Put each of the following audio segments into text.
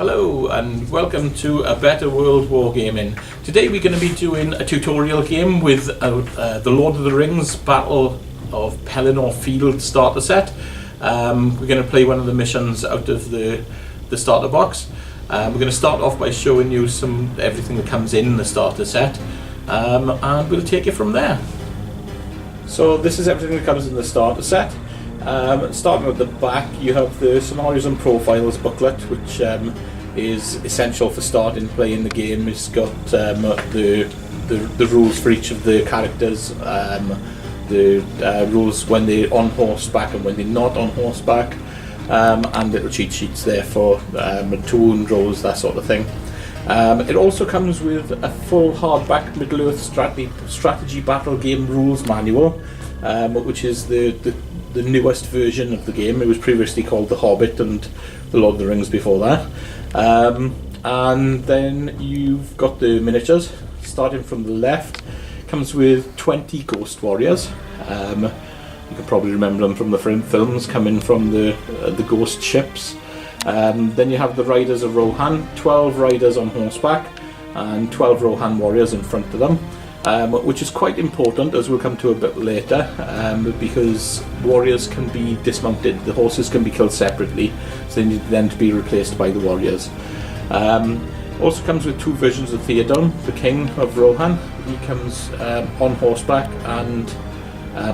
Hello and welcome to A Better World Wargaming. Today we're going to be doing a tutorial game with the Lord of the Rings Battle of Pelennor Field starter set. We're going to play one of the missions out of the starter box. We're going to start off by showing you everything that comes in the starter set, and we'll take it from there. So this is everything that comes in the starter set. Starting with the back, you have the Scenarios and Profiles booklet, which is essential for starting playing the game. It's got the rules for each of the characters, the rules when they're on horseback and when they're not on horseback, and little cheat sheets there for tune rolls, that sort of thing. It also comes with a full hardback Middle-earth strategy battle game rules manual, which is the newest version of the game. It was previously called The Hobbit and The Lord of the Rings before that. And then you've got the miniatures. Starting from the left, comes with 20 Ghost Warriors. You can probably remember them from the films, coming from the ghost ships. Then you have the Riders of Rohan, 12 riders on horseback and 12 Rohan warriors in front of them. Which is quite important, as we'll come to a bit later, because warriors can be dismounted. The horses can be killed separately, so they need then to be replaced by the warriors. Also comes with two versions of Theoden, the King of Rohan. He comes on horseback and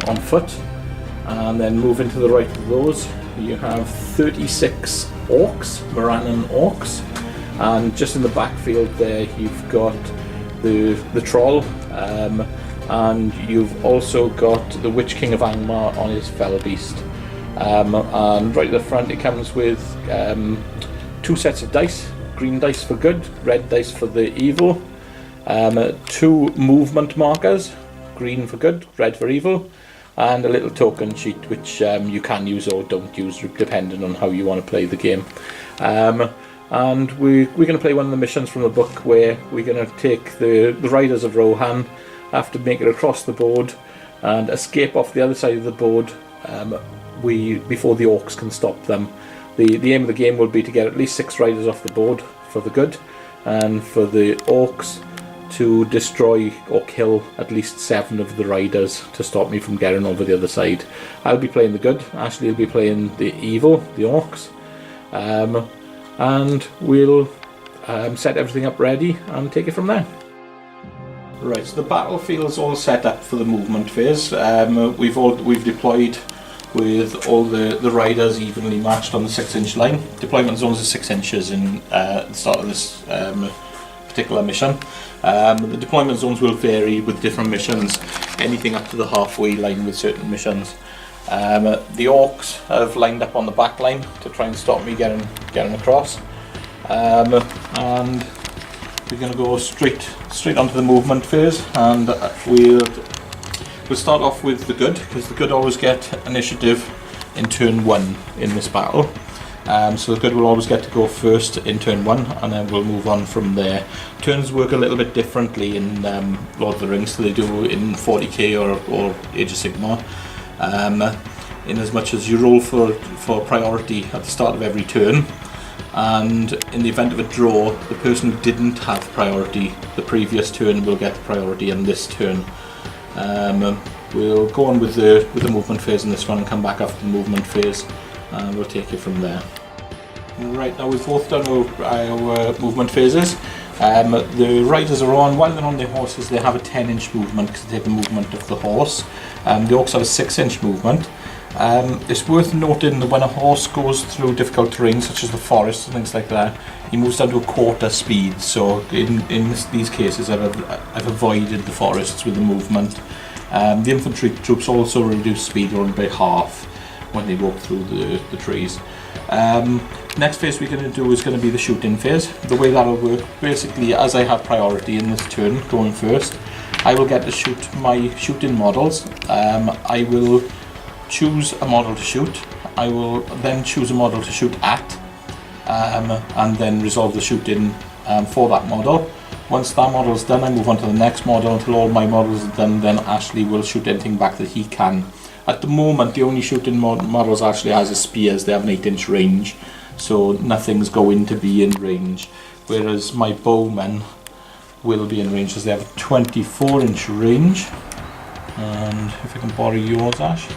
on foot. And then moving to the right of those, you have 36 orcs, Morannon orcs, and just in the backfield there you've got the troll, and you've also got the Witch King of Angmar on his fell beast. And right at the front it comes with two sets of dice, green dice for good, red dice for the evil, two movement markers, green for good, red for evil, and a little token sheet which you can use or don't use depending on how you want to play the game. And we're going to play one of the missions from the book where we're going to take the Riders of Rohan, have to make it across the board and escape off the other side of the board before the orcs can stop them. The aim of the game will be to get at least 6 riders off the board for the good, and for the orcs to destroy or kill at least 7 of the riders to stop me from getting over the other side. I'll be playing the good, Ashley will be playing the evil, the orcs. And we'll set everything up ready and take it from there. Right, so the battlefield's all set up for the movement phase. We've deployed with all the riders evenly matched on the 6-inch line. Deployment zones are 6 inches in the start of this particular mission. The deployment zones will vary with different missions, anything up to the halfway line with certain missions. The orcs have lined up on the back line to try and stop me getting across, and we're going to go straight onto the movement phase, and we'll start off with the good, because the good always get initiative in turn 1 in this battle. So the good will always get to go first in turn 1, and then we'll move on from there. Turns work a little bit differently in Lord of the Rings than they do in 40k or Age of Sigmar. In as much as you roll for priority at the start of every turn, and in the event of a draw, the person who didn't have priority the previous turn will get the priority in this turn. We'll go on with the movement phase in this one and come back after the movement phase, and we'll take it from there. Right, now we've both done our movement phases. The riders are on, while they're on their horses they have a 10-inch movement because they take the movement of the horse. The orcs have a 6-inch movement. It's worth noting that when a horse goes through difficult terrain such as the forest and things like that, he moves down to a quarter speed, so in these cases I've avoided the forests with the movement. The infantry troops also reduce speed only by half when they walk through the trees. Next phase we're going to do is going to be the shooting phase. The way that will work, basically, as I have priority in this turn going first, I will get to shoot my shooting models. I will choose a model to shoot. I will then choose a model to shoot at, and then resolve the shooting for that model. Once that model is done, I move on to the next model until all my models are done. Then Ashley will shoot anything back that he can. At the moment, the only shooting models Ashley has is spears. They have an 8-inch range. so nothing's going to be in range. Whereas my bowmen will be in range because they have a 24-inch range. And if I can borrow yours, Ash,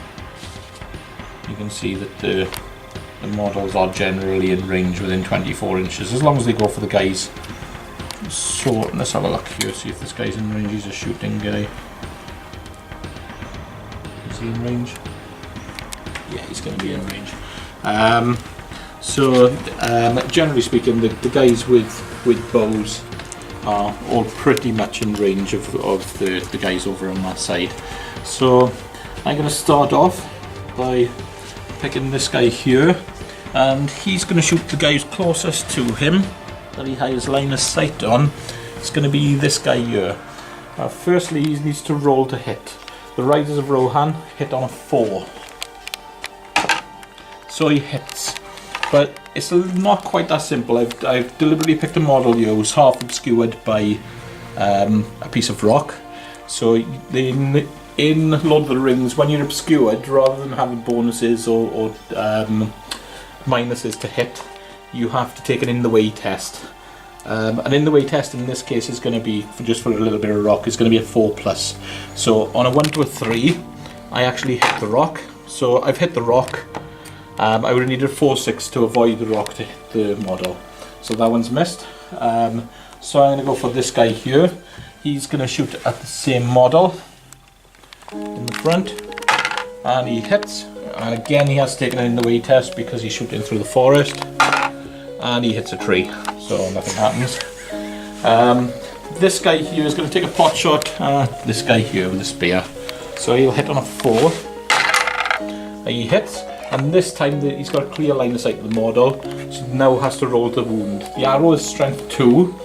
you can see that the models are generally in range within 24 inches, as long as they go for the guys. So let's have a look here, see if this guy's in range. He's a shooting guy. Is he in range? Yeah, he's going to be in range. Generally speaking, the guys with bows are all pretty much in range of the guys over on that side. So I'm going to start off by picking this guy here, and he's going to shoot the guys closest to him that he has line of sight on. It's going to be this guy here. Firstly, he needs to roll to hit. The Riders of Rohan hit on a 4. So he hits. But it's not quite that simple. I've deliberately picked a model here who's half obscured by a piece of rock. So in Lord of the Rings, when you're obscured, rather than having bonuses or minuses to hit, you have to take an in the way test. An in the way test in this case is going to be, just for a little bit of rock, is going to be a 4+. So on a 1 to a 3, I actually hit the rock. So I've hit the rock. I would have needed a 4-6 to avoid the rock to hit the model. So that one's missed. So I'm going to go for this guy here. He's going to shoot at the same model in the front, and he hits. And again, he has taken an in the way test because he's shooting through the forest, and he hits a tree, so nothing happens. This guy here is going to take a pot shot at this guy here with a spear, so he'll hit on a 4. He hits, and this time he's got a clear line of sight of the model, so now has to roll to wound. The arrow is strength 2.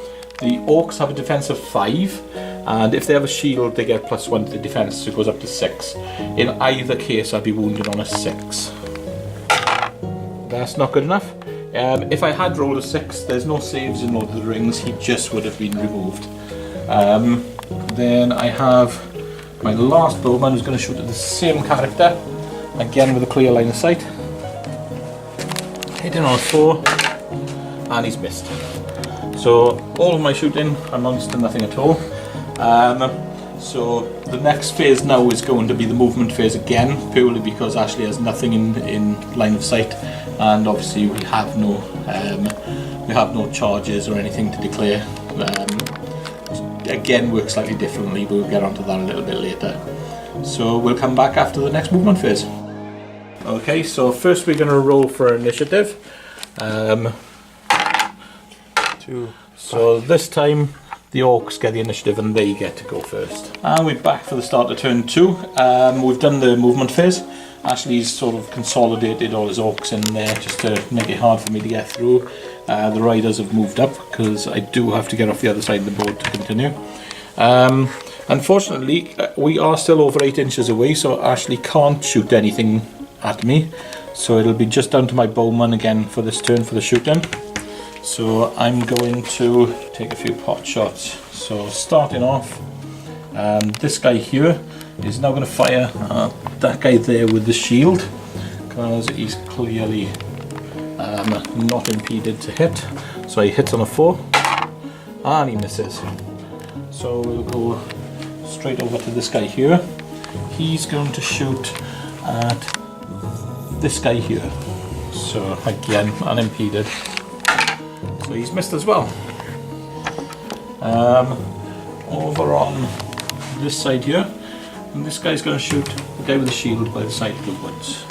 The orcs have a defense of 5, and if they have a shield they get +1 to the defense, so it goes up to 6. In either case I'll be wounded on a 6. That's not good enough. If I had rolled a 6, there's no saves in Lord of the Rings, he just would have been removed. Then I have my last bowman who's going to shoot at the same character, again with a clear line of sight. Hitting on a 4, and he's missed. So all of my shooting amounts to nothing at all. So the next phase now is going to be the movement phase again, purely because Ashley has nothing in line of sight, and obviously we have no charges or anything to declare. Again, works slightly differently, but we'll get onto that a little bit later. So we'll come back after the next movement phase. Okay, so first we're going to roll for initiative. So this time the orcs get the initiative and they get to go first. And we're back for the start of turn 2. We've done the movement phase. Ashley's sort of consolidated all his orcs in there just to make it hard for me to get through. The riders have moved up because I do have to get off the other side of the board to continue. Unfortunately, we are still over 8 inches away, so Ashley can't shoot anything at me. So it'll be just down to my bowman again for this turn for the shooting. So I'm going to take a few pot shots. So starting off, this guy here is now going to fire at that guy there with the shield, because he's clearly not impeded to hit. So he hits on a 4 and he misses. So we'll go straight over to this guy here. He's going to shoot at this guy here. So again, unimpeded. So he's missed as well. Over on this side here, and this guy's going to shoot the guy with the shield by the side of the woods.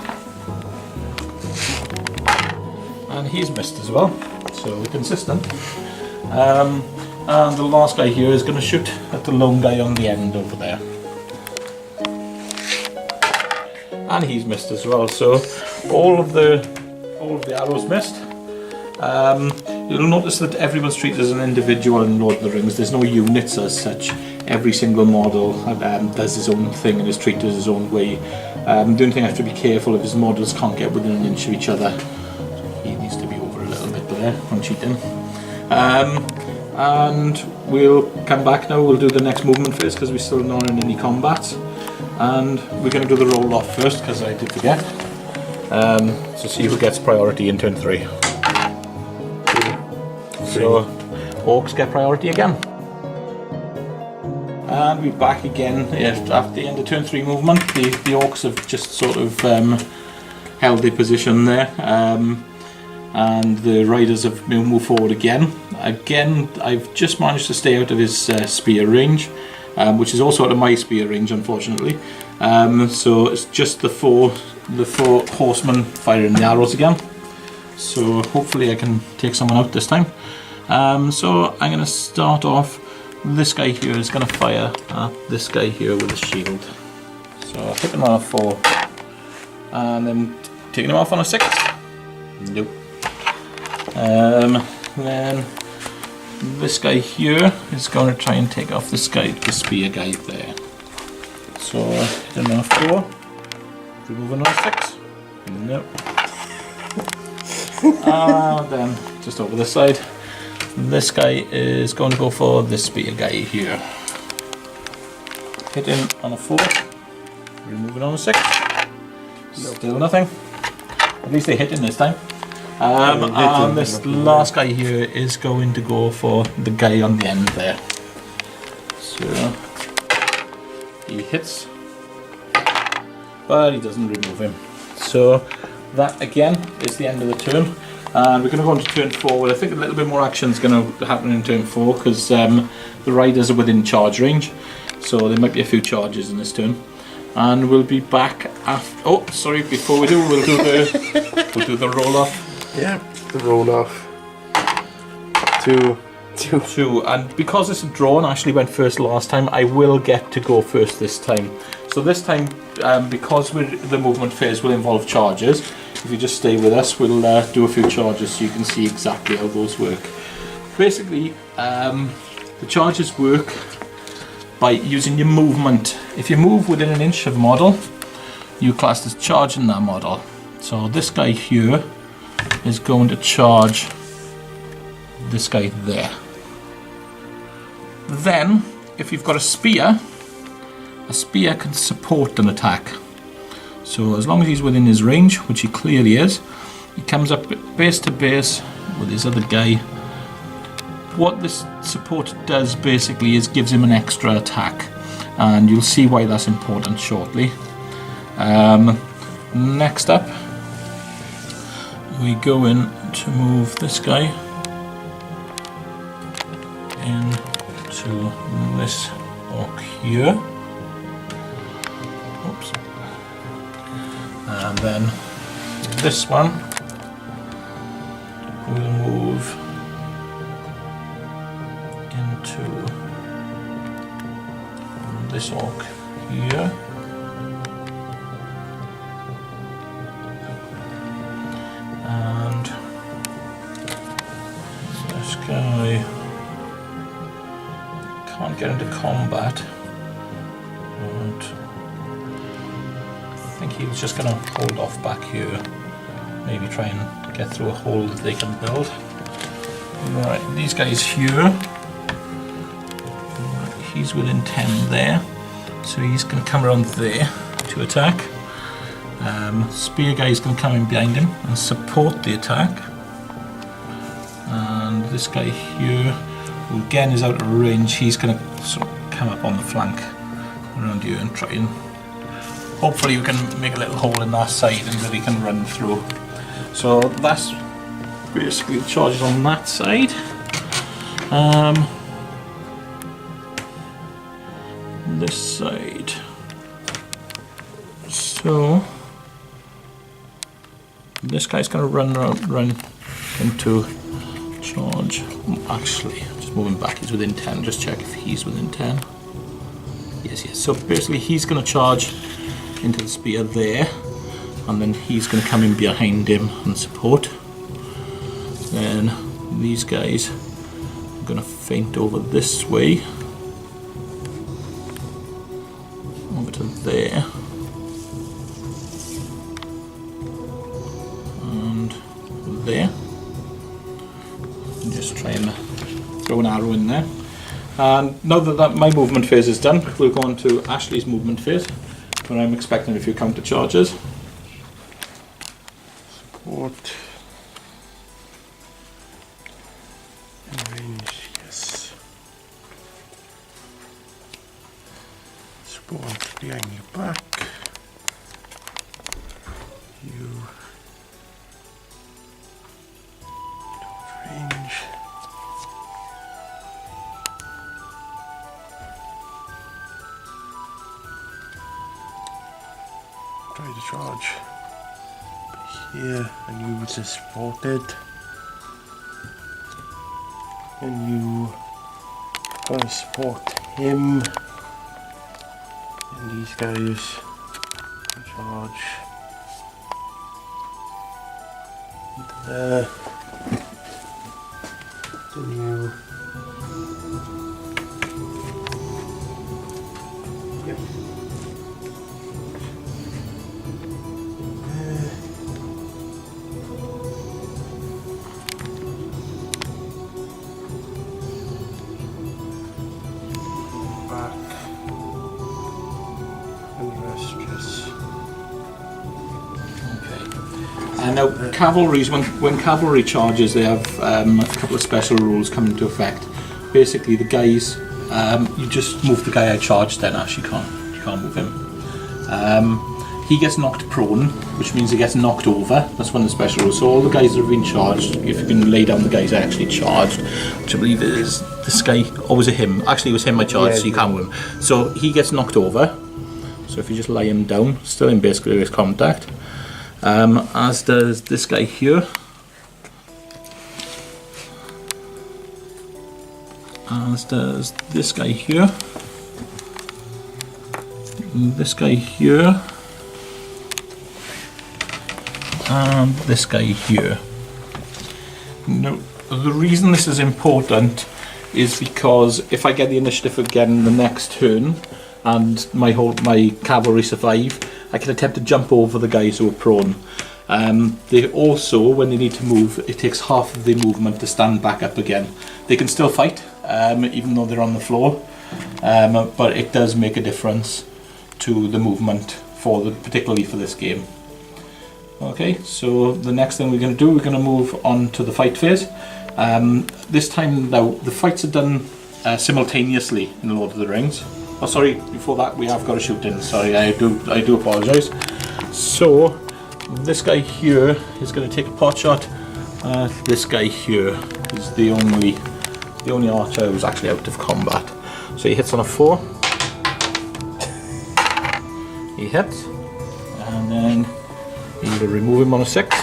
And he's missed as well, so we're consistent. And the last guy here is going to shoot at the lone guy on the end over there. And he's missed as well, so all of the arrows missed. You'll notice that everyone's treated as an individual in Lord of the Rings. There's no units as such. Every single model does his own thing and is treated his own way. The only thing I have to be careful of is models can't get within an inch of each other. He needs to be over a little bit there from cheating. And we'll come back now, we'll do the next movement phase because we're still not in any combat. And we're going to do the roll off first because I did forget. So see who gets priority in turn 3. So orcs get priority again. And we're back again after the end of turn 3 movement. The orcs have just sort of held their position there, and the riders have moved forward again. Again, I've just managed to stay out of his spear range, which is also out of my spear range, unfortunately. So it's just the four horsemen firing the arrows again. So hopefully I can take someone out this time. So I'm going to start off. This guy here is going to fire at this guy here with a shield. So I'll hit him on a 4, and then taking him off on a 6. Nope. Then this guy here is going to try and take off this guy, the spear guy there. So hit him on a 4, removing on a 6. Nope. And then just over this side. This guy is going to go for this spear guy here. Hit him on a 4, removing on a 6. Still nothing. At least they hit him this time. And this last guy here is going to go for the guy on the end there. So he hits, but he doesn't remove him. So that again is the end of the turn. And we're going to go on to turn 4, where I think a little bit more action is going to happen in turn 4, because the riders are within charge range, so there might be a few charges in this turn. And we'll be back after. Oh, sorry! Before we do, we'll do the roll off. Yeah, the roll off. Two. And because it's a draw and Ashley went first last time, I will get to go first this time. So this time, because the movement phase will involve charges, if you just stay with us, we'll do a few charges so you can see exactly how those work. Basically, the charges work by using your movement. If you move within an inch of a model, you class as charging that model. So this guy here is going to charge this guy there. Then, if you've got a spear can support an attack. So as long as he's within his range, which he clearly is, he comes up base to base with his other guy. What this support does basically is gives him an extra attack, and you'll see why that's important shortly. Next up, we go in to move this guy into this orc here. Oops. And then this one will move into this orc here. And this guy can't get into combat. And I think he was just going to hold off back here. Maybe try and get through a hole that they can build. Right, these guys here. He's within 10 there. So he's going to come around there to attack. Spear guy is going to come in behind him and support the attack. And this guy here, who again is out of range, he's going to sort of come up on the flank around here and try and hopefully we can make a little hole in that side and that he can run through. So that's basically the charges on that side. This side. So this guy's going to run into charge. Actually, just moving back, he's within 10. Just check if he's within 10. Yes, yes. So basically he's going to charge into the spear there, and then he's going to come in behind him and support. Then these guys are going to feint over this way, over to there, and there. And just try and throw an arrow in there. And now that my movement phase is done, we'll go on to Ashley's movement phase, where I'm expecting a few counter charges. Support. behind your back. You range. Try to charge here, and you would just support it, and you gotta support him, and these guys charge into there. Then you back, and the rest just Okay. And now cavalries, when cavalry charges, they have a couple of special rules come into effect. Basically, the guys, you just move the guy I charged. Then Ash, you can't move him. He gets knocked prone, which means he gets knocked over. That's one of the special rules. So all the guys that have been charged, if you can lay down the guys actually charged, which I believe is this guy, or was it him? Actually, it was him I charged, so you can't move him. So he gets knocked over. So if you just lay him down, still in basically his contact. As does this guy here. As does this guy here. This guy here. And this guy here. Now, the reason this is important is because if I get the initiative again the next turn and my cavalry survive, I can attempt to jump over the guys who are prone. They also, when they need to move, it takes half of their movement to stand back up again. They can still fight, even though they're on the floor, but it does make a difference to the movement, particularly for this game. Okay, so the next thing we're going to do, we're going to move on to the fight phase. This time now, the fights are done simultaneously in Lord of the Rings. Oh, sorry, before that we have got a shoot in. Sorry, I do apologise. So, this guy here is going to take a pot shot. This guy here is the only archer who's actually out of combat. So he hits on a 4. He hits, and then he'll remove him on a 6,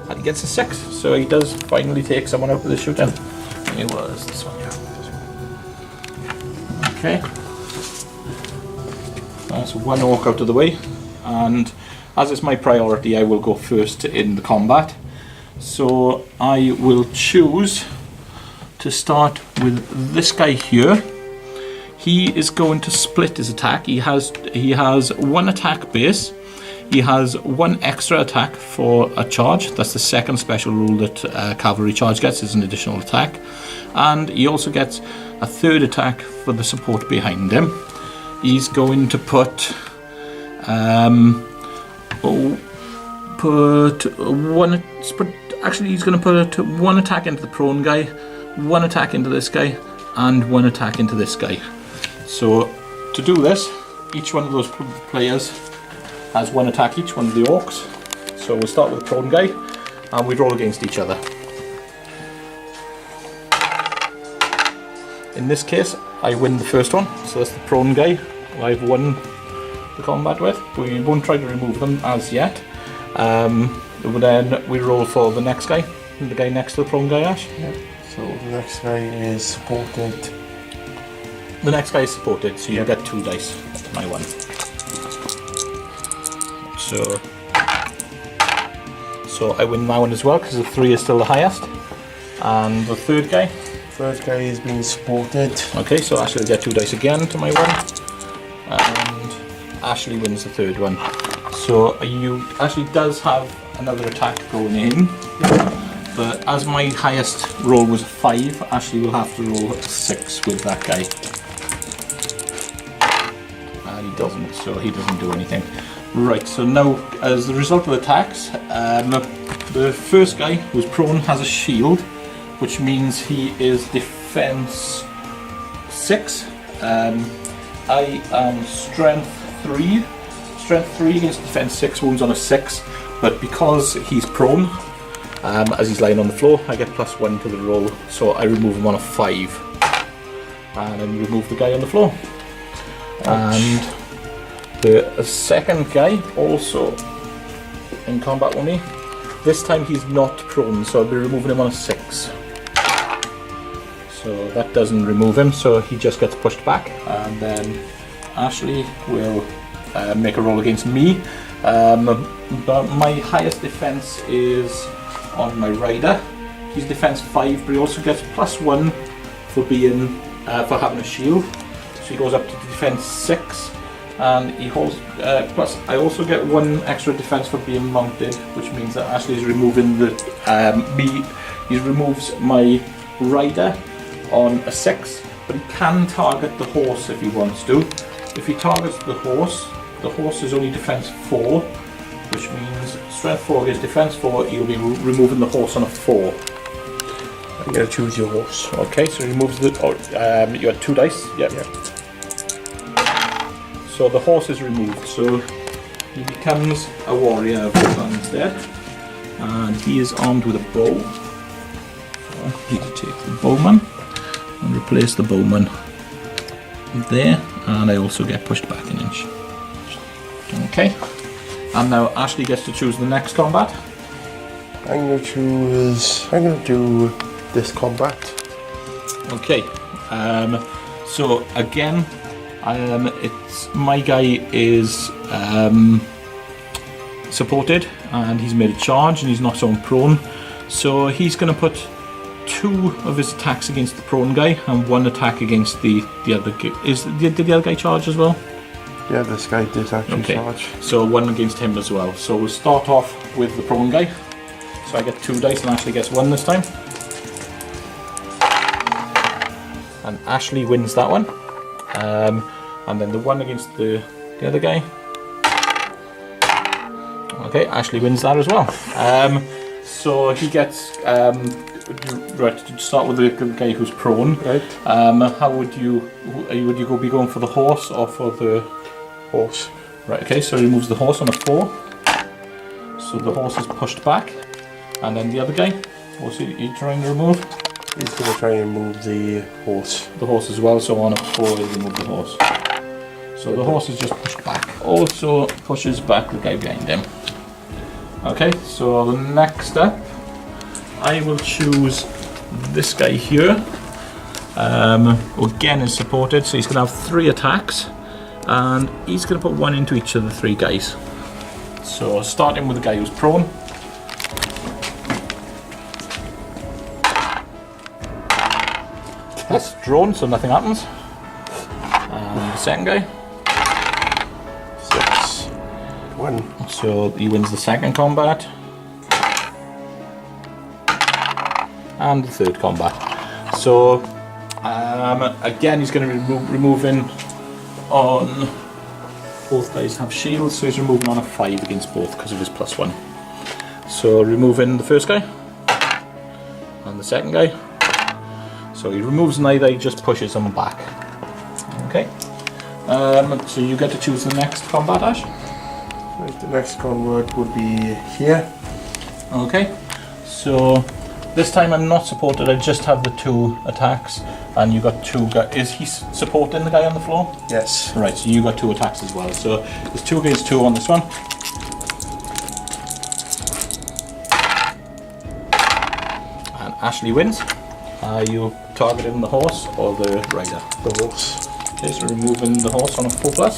and he gets a 6. So he does finally take someone out with the shooting. It was this one, yeah. Okay. That's one orc out of the way, and as it's my priority, I will go first in the combat. So I will choose to start with this guy here. He is going to split his attack. He has one attack base. He has one extra attack for a charge. That's the second special rule that cavalry charge gets, is an additional attack. And he also gets a third attack for the support behind him. He's going to put actually he's going to put one attack into the prone guy, one attack into this guy, and one attack into this guy. So to do this, each one of those players has one attack each, one of the orcs. So we'll start with the prone guy, and we roll against each other. In this case, I win the first one, so that's the prone guy who I've won the combat with. We won't try to remove them as yet. Then we roll for the next guy, the guy next to the prone guy, Ash. Yep. So the next guy is supported. The next guy is supported, so you get 2 dice. That's my one. So I win that one as well, because the 3 is still the highest. And the third guy? Third guy is being supported. Okay, so Ashley will get 2 dice again to my one. And Ashley wins the third one. So Ashley does have another attack going in. But as my highest roll was 5, Ashley will have to roll 6 with that guy. And he doesn't, so he doesn't do anything. Right, so now as the result of the attacks, the first guy who's prone has a shield, which means he is defense 6. I am strength 3. Strength 3 against defense 6, wounds on a 6. But because he's prone, as he's lying on the floor, I get +1 to the roll. So I remove him on a 5. And then remove the guy on the floor. And the second guy, also in combat only. This time he's not prone, so I'll be removing him on a 6. So that doesn't remove him, so he just gets pushed back. And then Ashley will make a roll against me. But my highest defense is on my rider. He's defense 5, but he also gets +1 for being for having a shield. So he goes up to defense 6, and he holds. Plus, I also get 1 extra defense for being mounted, which means that Ashley is removing the He removes my rider on a 6, but he can target the horse if he wants to. If he targets the horse is only defense 4, which means strength 4 against defense 4. He'll be removing the horse on a 4. I'm gonna choose your horse. Okay, so he removes the. You had 2 dice. Yep. So the horse is removed. So he becomes a warrior of Wargaming instead, and he is armed with a bow. So I need to take the bowman and replace the bowman there, and I also get pushed back an inch. Okay, and now Ashley gets to choose the next combat. I'm gonna do this combat. Okay, so again, it's my guy is supported, and he's made a charge, and he's knocked on prone. So he's going to put 2 of his attacks against the prone guy, and 1 attack against the other guy. Did the other guy charge as well? Yeah, this guy did actually charge. So 1 against him as well. So we'll start off with the prone guy. So I get 2 dice, and Ashley gets 1 this time. And Ashley wins that one. And then the 1 against the other guy. Okay, Ashley wins that as well. So he gets right to start with the guy who's prone. Right. How would you be going for the horse or for the horse? Right. Okay. So he removes the horse on a 4. So the horse is pushed back, and then the other guy. What's he trying to remove? He's going to try and move the horse. The horse as well. So on a 4, he'll remove the horse. So the horse is just pushed back. Also pushes back the guy behind him. Okay, so the next step, I will choose this guy here. Who again is supported, so he's going to have 3 attacks, and he's going to put 1 into each of the 3 guys. So starting with the guy who's prone. That's drawn, so nothing happens. And the second guy. 6. 1. So he wins the second combat. And the third combat. So again, he's going to be removing on. Both guys have shields, so he's removing on a 5 against both because of his +1. So removing the first guy and the second guy. So he removes neither, he just pushes them back. Okay. So you get to choose the next combat, Ash. Right, the next combat would be here. Okay. So this time I'm not supported, I just have the 2 attacks, and you got 2 guys. Is he supporting the guy on the floor? Yes. Right, so you got 2 attacks as well. So there's 2 against 2 on this one. And Ashley wins. Are you targeting the horse or the rider? The horse. Okay, so removing the horse on a 4+.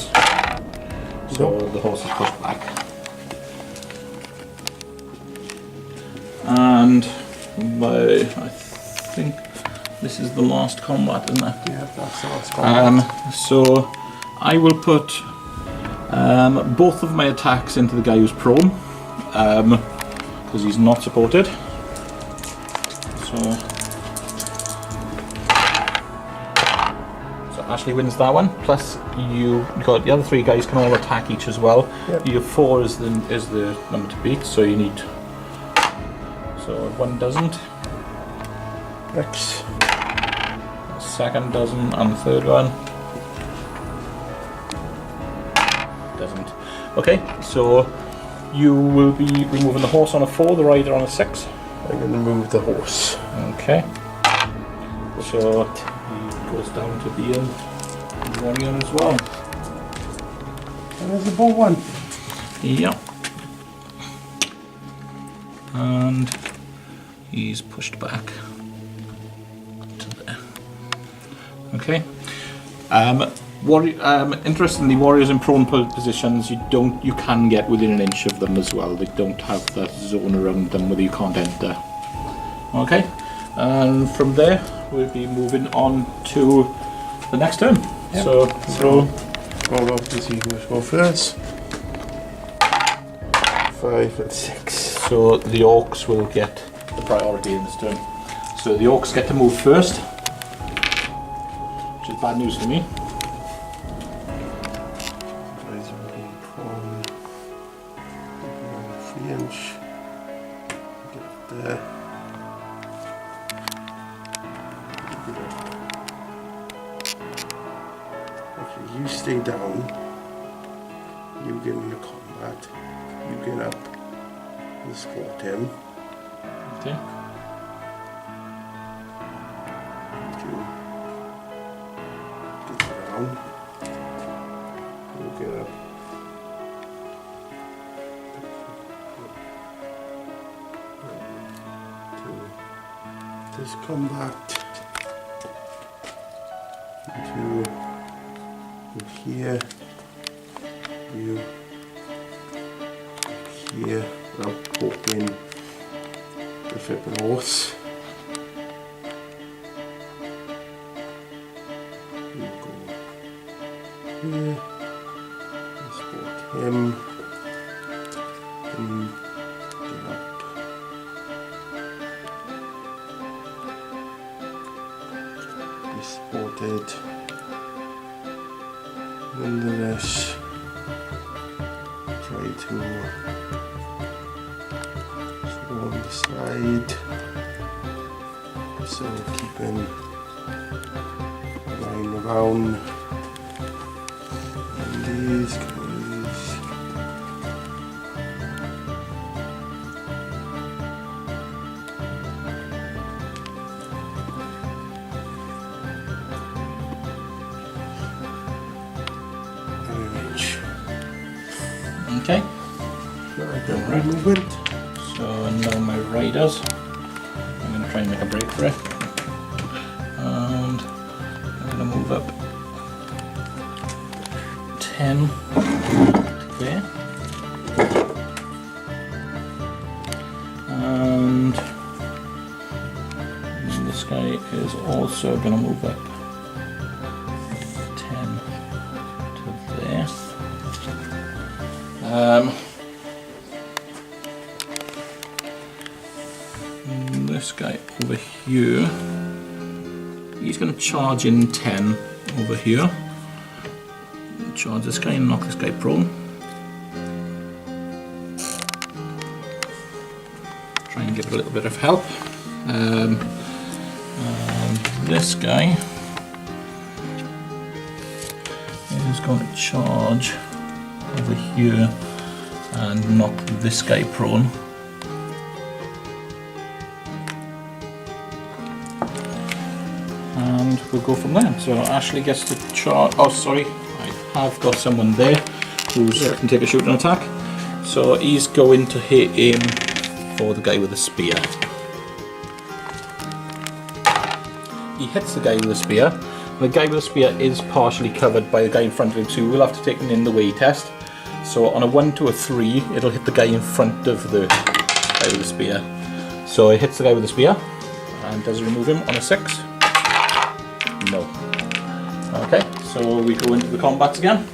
So the horse is pushed back. And I think this is the last combat, isn't it? Yeah, that's the last combat. So I will put both of my attacks into the guy who's prone, because he's not supported. So Ashley wins that one. Plus, you got the other 3 guys can all attack each as well. Yep. Your 4 is the number to beat, so you need. So 1 doesn't. X. Second doesn't, and the third one. Okay, so you will be removing the horse on a 4, the rider on a 6. I'm going to move the horse. Okay. So he goes down to being warrior as well. And there's the ball one. Yeah. And he's pushed back to there. Okay. Interestingly, warriors in prone positions, you can get within an inch of them as well. They don't have that zone around them where you can't enter. Okay, and from there we'll be moving on to the next turn. Yep. So go off to see who's go first. 5 and 6. So the orcs will get the priority in this turn. So the orcs get to move first, which is bad news for me. Guys are going prone. 3 inch. Get up there. Actually, you stay down. You get in the combat. You get up. You support him. Okay. You get down. You get up. This combat. You here. You here. Without poking the flipping horse. You go here. Support him. And get up. Be supported. Nonetheless, try to go on the side, so keeping line around, and these guys. Okay. Right movement. So now my riders. I'm going to try and make a break for it. And I'm going to move up 10 there. And this guy is also going to move up 10 to there. This guy over here, he's going to charge in 10 over here. Charge this guy and knock this guy prone. Try and give it a little bit of help. And this guy is going to charge over here and knock this guy prone. And we'll go from there. So Ashley gets to charge. Oh, sorry, I have got someone there who can take a shooting attack. So he's going to hit him for the guy with the spear. He hits the guy with the spear. The guy with the spear is partially covered by the guy in front of him, so we'll have to take him in the way test. So on a 1 to a 3, it'll hit the guy in front of the guy with the spear. So it hits the guy with the spear, and does it remove him on a 6? No. Okay, so we go into the combats again,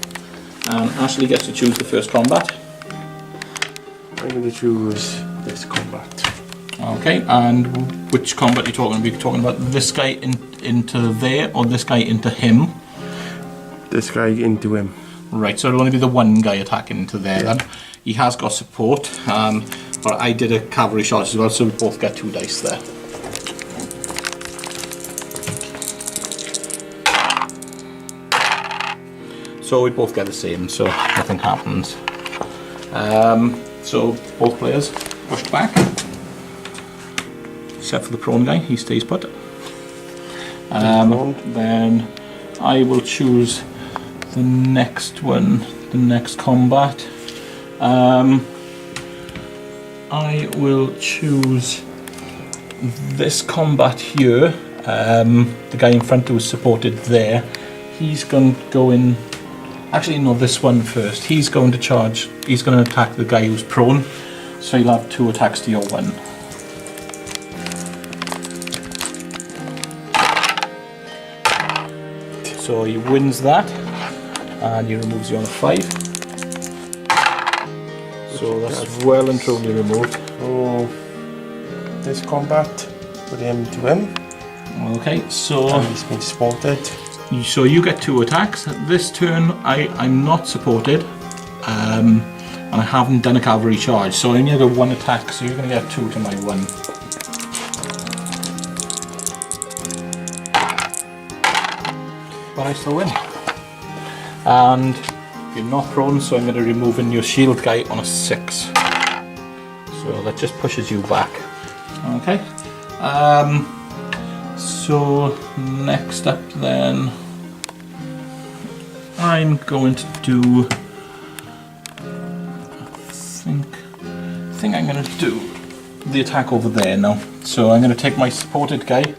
and Ashley gets to choose the first combat. I'm going to choose this combat. Okay, and which combat are you talking about? Are you talking about this guy into there, or this guy into him? This guy into him. Right, so it'll only be the one guy attacking into there then. He has got support, but I did a cavalry shot as well, so we both get 2 dice there. So we both get the same, so nothing happens. So both players pushed back, except for the prone guy, he stays put. Then I will choose the next one, the next combat. I will choose this combat here. The guy in front who was supported there, he's going to go in. Actually, no, this one first. He's going to charge. He's going to attack the guy who's prone. So you'll have 2 attacks to your 1. So he wins that, and he removes you on a 5. So that's well and truly removed. Oh, this combat with him to him. Okay, so And he's been spotted. So you get 2 attacks. This turn I'm not supported, and I haven't done a cavalry charge, so I only have 1 attack, so you're going to get 2 to my 1. But I still win. And you're not prone, so I'm going to remove your shield guy on a 6. So that just pushes you back. Okay. So next up then, I'm going to do, I think I'm going to do the attack over there now. So I'm going to take my supported guy,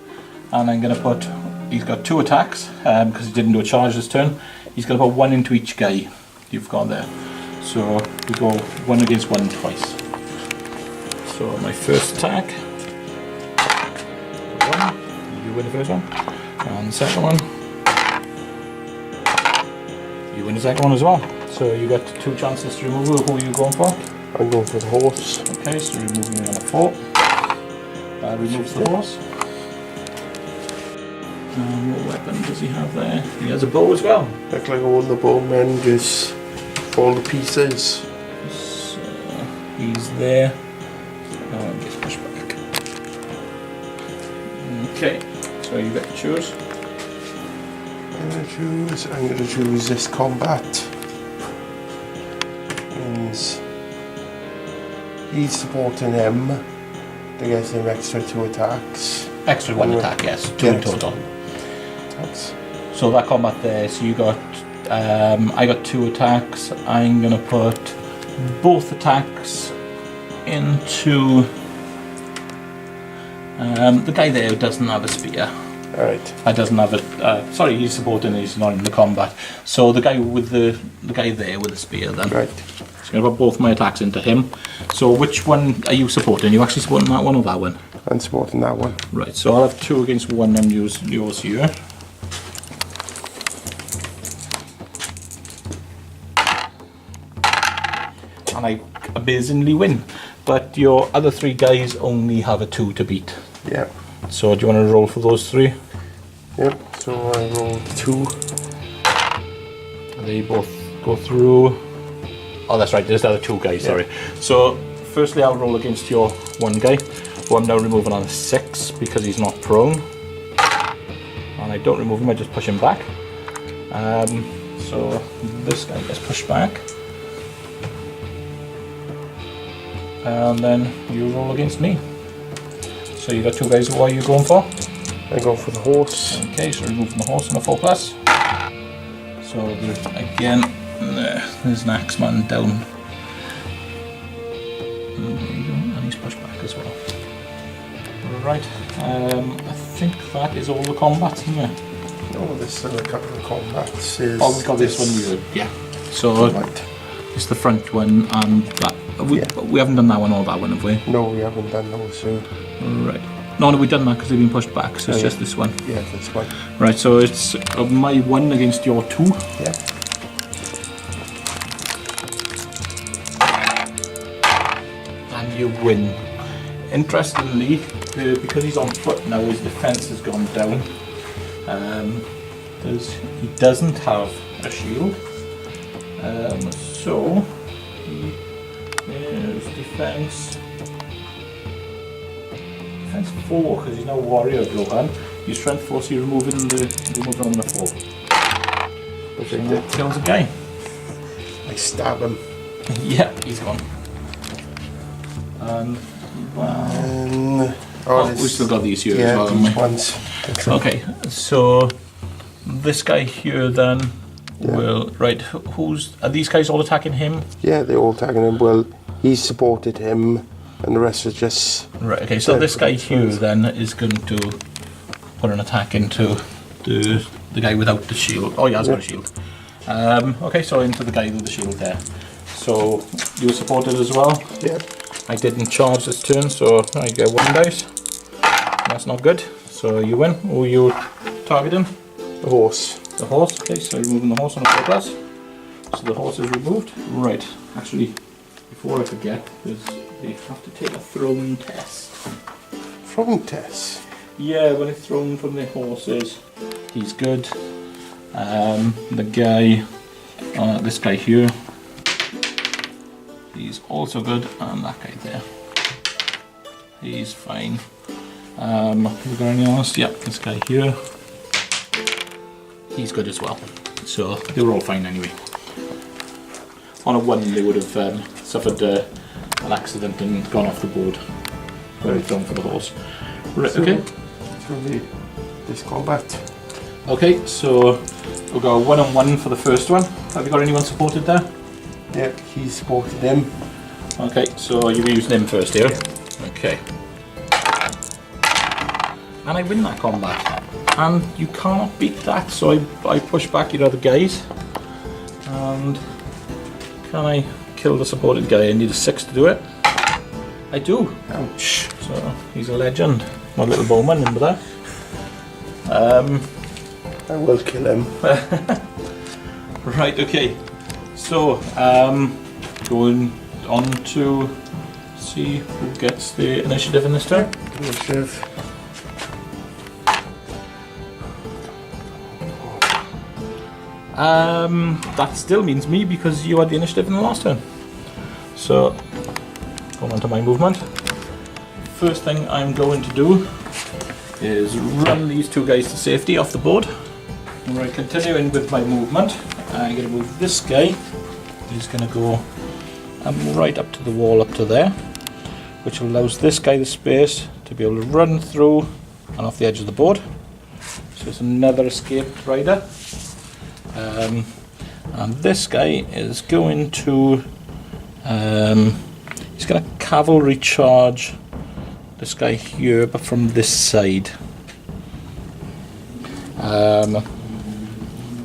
and I'm going to put, he's got 2 attacks, because he didn't do a charge this turn. He's going to put 1 into each guy you've got there. So we go 1 against 1 twice. So my first attack, 1. You win the first one, and the second one, you win the second one as well. So you get 2 chances to remove. Who are you going for? I'm going for the horse. Okay, so removing me on a 4. Removes the horse. What weapon does he have there? He has a bow as well. Look like all the bowmen just fall to pieces. So he's there. Gets pushed back. Okay, so you get to choose. I'm going to choose this combat. Means he's supporting him to get him extra 2 attacks. Extra 1 attack, yes, 2 in total. Attacks. So that combat there, so you got, I got 2 attacks. I'm going to put both attacks into the guy there who doesn't have a spear. Alright. Doesn't have a, sorry, he's supporting, he's not in the combat. So the guy with the guy there with the spear then. Right. So I'm going to put both my attacks into him. So which one are you supporting? Are you actually supporting that one or that one? I'm supporting that one. Right, so I'll have 2 against 1 on yours here. And I amazingly win. But your other 3 guys only have a 2 to beat. Yep. So do you want to roll for those 3? Yep, so I rolled 2. They both go through. Oh, that's right, there's the other 2 guys, sorry. So firstly I'll roll against your 1 guy, who I'm now removing on a 6 because he's not prone. And I don't remove him, I just push him back. So this guy gets pushed back. And then you roll against me. So you got 2 guys, what are you going for? I go for the horse. Okay, so removing the horse on a 4+. So there's, again, there's an axeman down. And he's pushed back as well. Right, I think that is all the combats, isn't it? No, there's still a couple of combats. Oh, we've got this one here. Yeah. So right. It's the front one and that. We haven't done that one or that one, have we? No, we haven't done those, so... Right. No, we've done that because they've been pushed back, so it's just this one. Yeah, that's one. Right, so it's my 1 against your 2. Yeah. And you win. Interestingly, because he's on foot now, his defense has gone down. He doesn't have a shield. So his defense 4 because he's no warrior Lohan. His strength 4, so you're removing on the 4. Which I So did. kills a guy. I stab him. Yeah, he's gone. And wow. And We've still got these here yeah, as well, haven't these we? ones. Okay, so this guy here then Yeah. will are these guys all attacking him? Yeah, they're all tagging him. Well, he supported him, and the rest are just. Right. Okay, so this guy here then is going to put an attack into the guy without the shield. Oh, yeah, he's got a shield. Okay, so into the guy with the shield there. So you supported as well. Yep. I didn't charge this turn, so I get 1 dice. That's not good. So you win. Who are you targeting? The horse. The horse. Okay, so removing the horse on the surplus. So the horse is removed. Right. Actually, before I forget, they have to take a thrown test. Thrown test. Yeah, when it's thrown from the horses, he's good. The guy, this guy here, he's also good, and that guy there, he's fine. We got anyone else? Yeah, this guy here, he's good as well. So they were all fine anyway. On a 1, they would have suffered an accident and gone off the board where he'd gone for the horse. Right, So, okay. it's going to be this combat. Okay, so we'll go 1-on-1 for the first one. Have you got anyone supported there? Yeah, he supported him. Okay, so you'll be using him first here. Okay. And I win that combat. And you cannot beat that, so I push back your other guys. And can I kill the supported guy? I need a 6 to do it. I do. Ouch. So he's a legend. My little bowman in there. I will kill him. Right, okay. So, going on to see who gets the initiative in this turn. Initiative. That still means me because you had the initiative in the last turn. So, going on to my movement. First thing I'm going to do is run these 2 guys to safety off the board. Right, continuing with my movement, I'm going to move this guy. He's going to go right up to the wall up to there, which allows this guy the space to be able to run through and off the edge of the board. So it's another escaped rider. And this guy is going to he's going to cavalry charge this guy here, but from this side,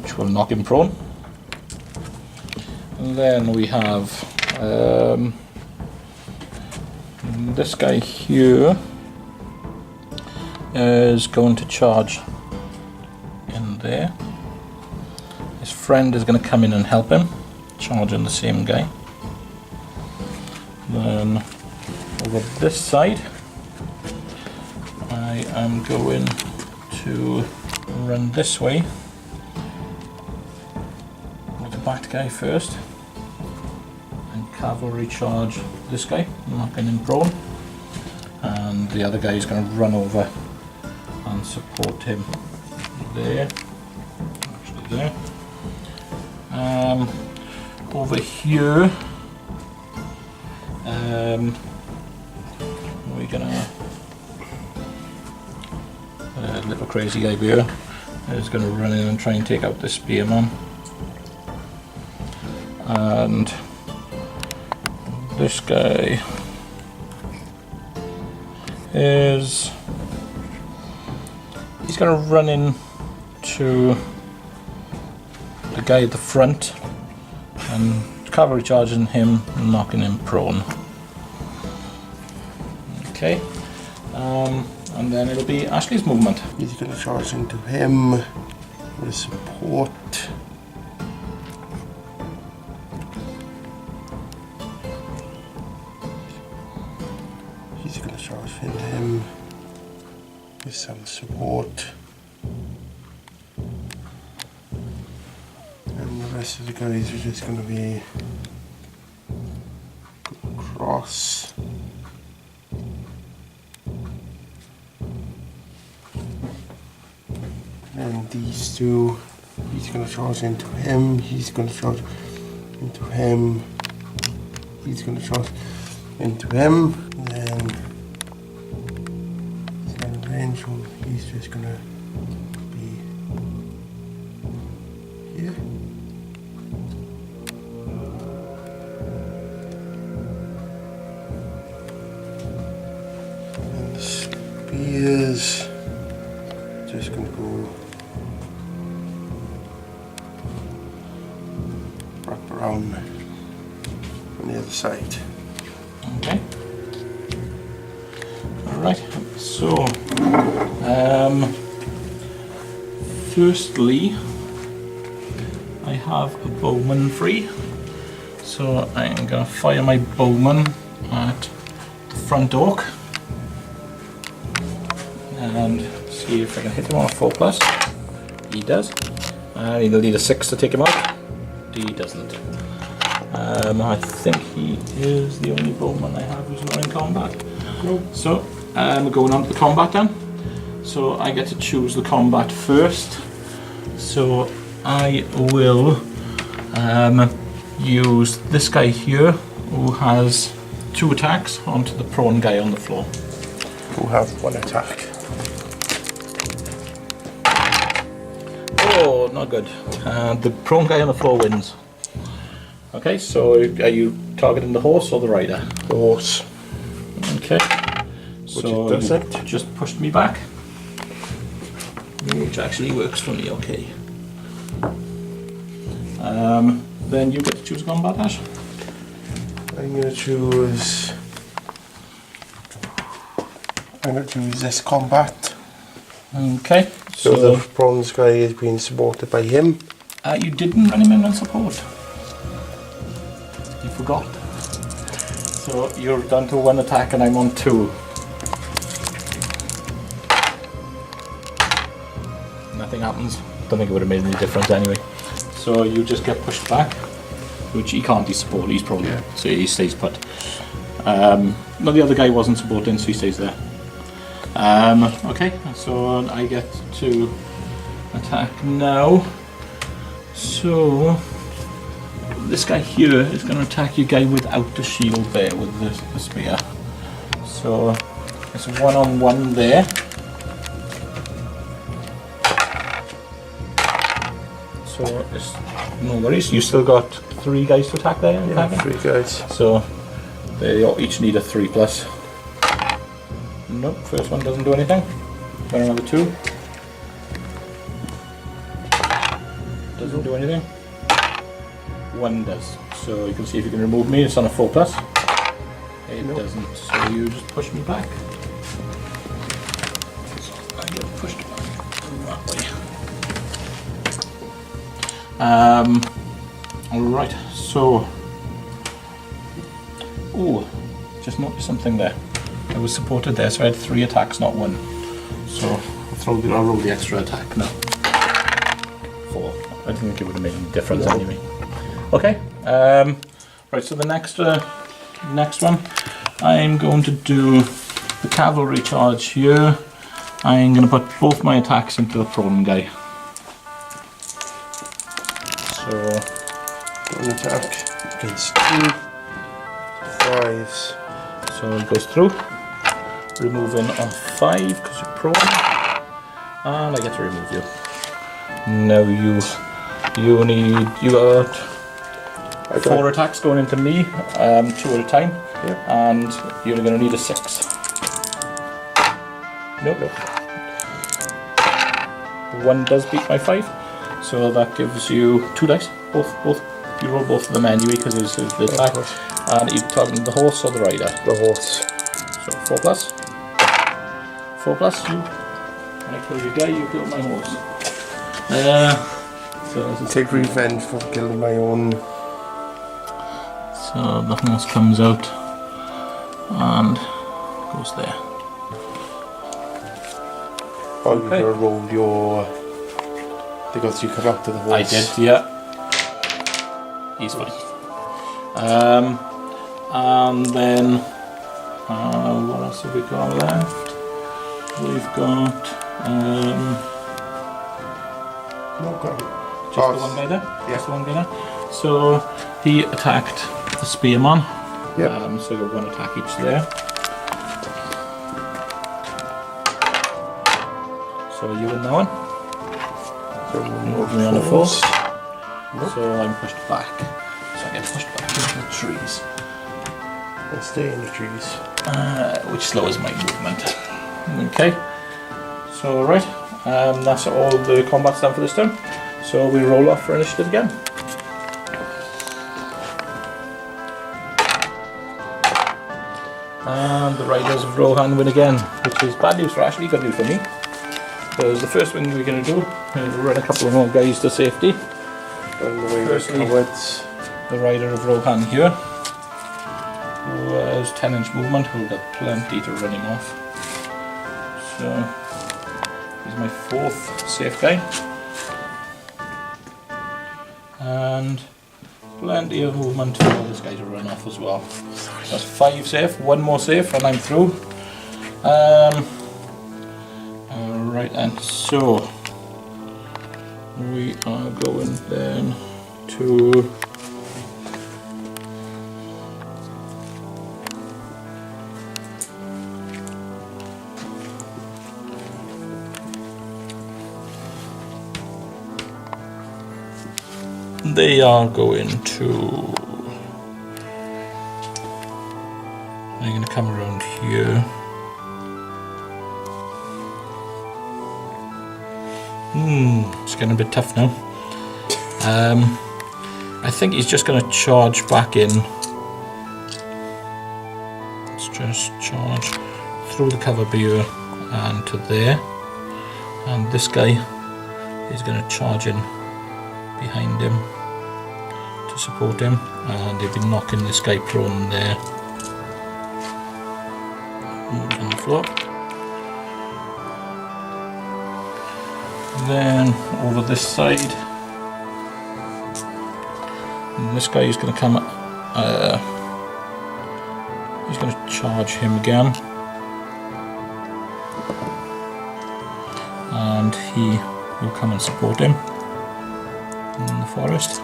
which will knock him prone. And then we have this guy here is going to charge in there. His friend is going to come in and help him, charging the same guy. Then over this side, I am going to run this way with the bat guy first and cavalry charge this guy, knocking him prone, and the other guy is going to run over and support him there, actually there. Over here, we're gonna little crazy guy here is going to run in and try and take out this spearman, and this guy is he's going to run in to the guy at the front and cavalry charging him and knocking him prone. Okay, and then it'll be Ashley's movement. He's going to charge into him with support. He's going to charge into him with some support. And the rest of the guys are just going to be across. And these 2, he's going to charge into him, he's going to charge into him, he's going to toss into him. And then range, he's just going to be here. And the spears just going to go wrap around on the other side. Okay. Alright, so firstly I have a bowman free, so I'm going to fire my bowman at the front oak and see if I can hit him on a 4+. He does. He'll need a 6 to take him out. He doesn't. I think he is the only bowman I have who's not in combat. Nope. So going on to the combat then. So I get to choose the combat first. So I will use this guy here who has 2 attacks onto the prone guy on the floor. Who have 1 attack. Oh, not good. The prone guy on the floor wins. Okay, so are you targeting the horse or the rider? The horse. Okay. So it doesn't. you just pushed me back. Which actually works for me, okay. Then you get to choose combat dash. I'm going to choose this combat. Okay. So the bronze guy is being supported by him. You didn't run him in on support. You forgot. So you're down to 1 attack and I'm on 2. Nothing happens. Don't think it would have made any difference anyway. So you just get pushed back, which he can't de-support. He's probably so he stays put. No, the other guy wasn't supporting, so he stays there. Okay, so I get to attack now. So this guy here is going to attack your guy without the shield there with the spear. So it's a 1-on-1 there. So it's no worries. You still got 3 guys to attack there. Yeah, 3 guys. So they all each need a 3+. Nope, first one doesn't do anything. Then another 2. Doesn't do anything. 1 does. So you can see if you can remove me, it's on a 4+. It doesn't, so you just push me back. So I get pushed back that way. Alright, so... Oh, just noticed something there. I was supported there, so I had 3 attacks, not 1. So I'll roll the extra attack now. 4. I didn't think it would have made any difference anyway. Okay. Right. So the next one, I'm going to do the cavalry charge here. I'm going to put both my attacks into the prone guy. So 1 attack against 2 5s. So it goes through, removing on 5 because you're prone, and I get to remove you. Now you got 4 attacks going into me, 2 at a time, and you're going to need a 6. Nope. 1 does beat my 5, so that gives you 2 dice. Both. You roll both of them anyway because it's the attack. And you're targeting the horse or the rider? The horse. So 4+. 4+, you. I kill your guy, you kill my horse. So take revenge for killing my own. So the horse comes out and goes there. Oh, you gotta roll your. Because you come up to the horse. I did, yeah. He's fine. And then what else have we got left? We've got just the one guy there. Yeah. Just the one guy there. So he attacked the spearman Yep. So you've got one attack each there. So you in that one? So Move me on the force. So I'm pushed back. So I get pushed back into the trees. And stay in the trees. Which slows my movement. Okay. So right, that's all the combat's done for this turn. So we roll off for initiative again. And the Riders of Rohan win again, which is bad news for Ashley, good news for me. Because the first thing we're going to do is run a couple of more guys to safety. Firstly, the Rider of Rohan here, who has 10-inch movement, who'll get plenty to run him off. So he's my 4th safe guy. And plenty of movement for this guy to run off as well. So that's 5 safe, 1 more safe and I'm through. Alright then, so we are going then to they are going to they're going to come around here. It's getting a bit tough now. I think he's just going to charge back in. Let's just charge through the cover here and to there. And this guy is going to charge in behind him to support him. And they'll be knocking this guy prone there. On the floor. Then over this side, and this guy is going to come. He's going to charge him again, and he will come and support him in the forest.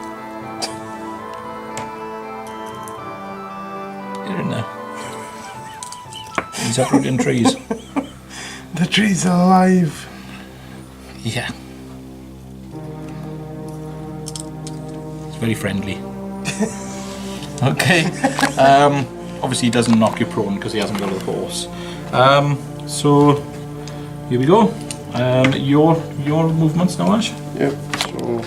Get in there. He's uprooting trees. The trees are alive. Yeah. It's very friendly. Okay. Obviously he doesn't knock you prone because he hasn't got a horse. So here we go. Your movements now, Ash? Yep, so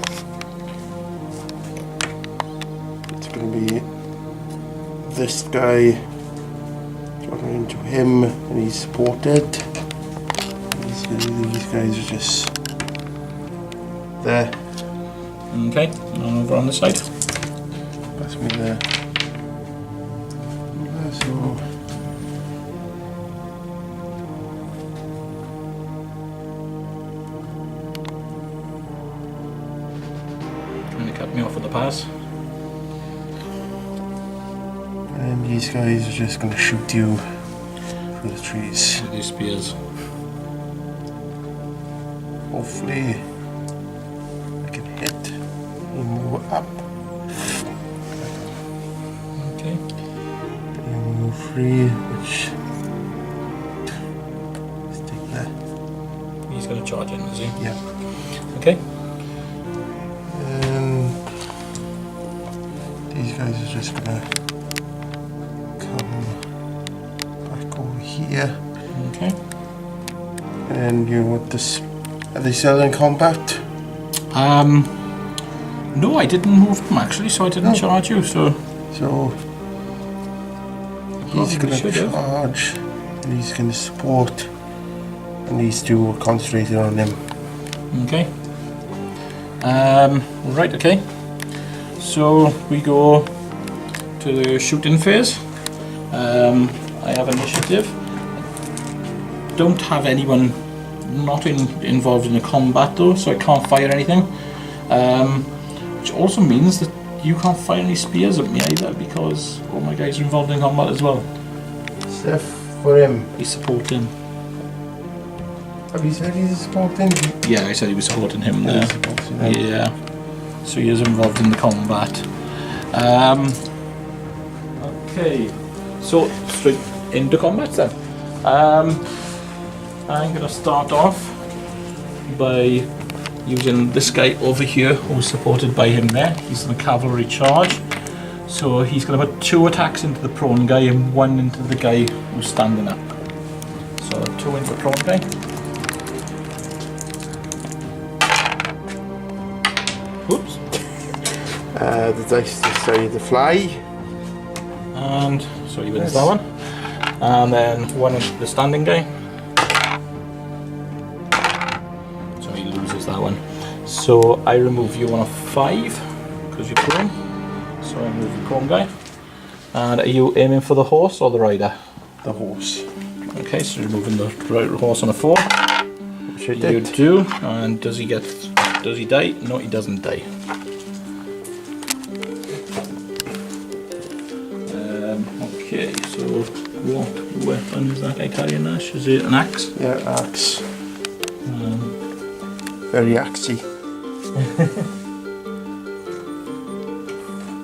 it's gonna be this guy running into him and he's supported. These guys are just there. Okay, and over on this side. Pass me there. So trying to cut me off with the pass. and these guys are just gonna shoot you through the trees. With these spears. Hopefully I can hit and move up. Okay. And move free, which stick there. He's going to charge in, is he? Yeah. Okay. And these guys are just gonna come back over here. Okay. And you want this. Are they still in combat? No, I didn't move him actually, so I didn't charge you. So he's gonna charge, and he's gonna support, and these two are concentrating on him. okay. Right. Okay. So we go to the shooting phase. I have initiative. Don't have anyone not involved in the combat though, so I can't fire anything. Which also means that you can't fire any spears at me either because all my guys are involved in combat as well. Steph, for him. He's supporting. Have you said he's supporting? Yeah, I said he was supporting him there. Supporting him. Yeah. So he is involved in the combat. Okay, so straight into combat then. I'm going to start off by using this guy over here who's supported by him there. He's in a cavalry charge. So he's going to put 2 attacks into the prone guy and 1 into the guy who's standing up. So 2 into the prone guy. Oops. The dice decided to fly. And so he wins that one. And then 1 into the standing guy. So he loses that one. So I remove you on a 5 because you're prone. So I move the prone guy. And are you aiming for the horse or the rider? The horse. Okay, so you're moving the horse on a 4. You do. And does he die? No, he doesn't die. Okay, so what weapon is that guy carrying, Ash? Is it an axe? Yeah, axe. Very axey.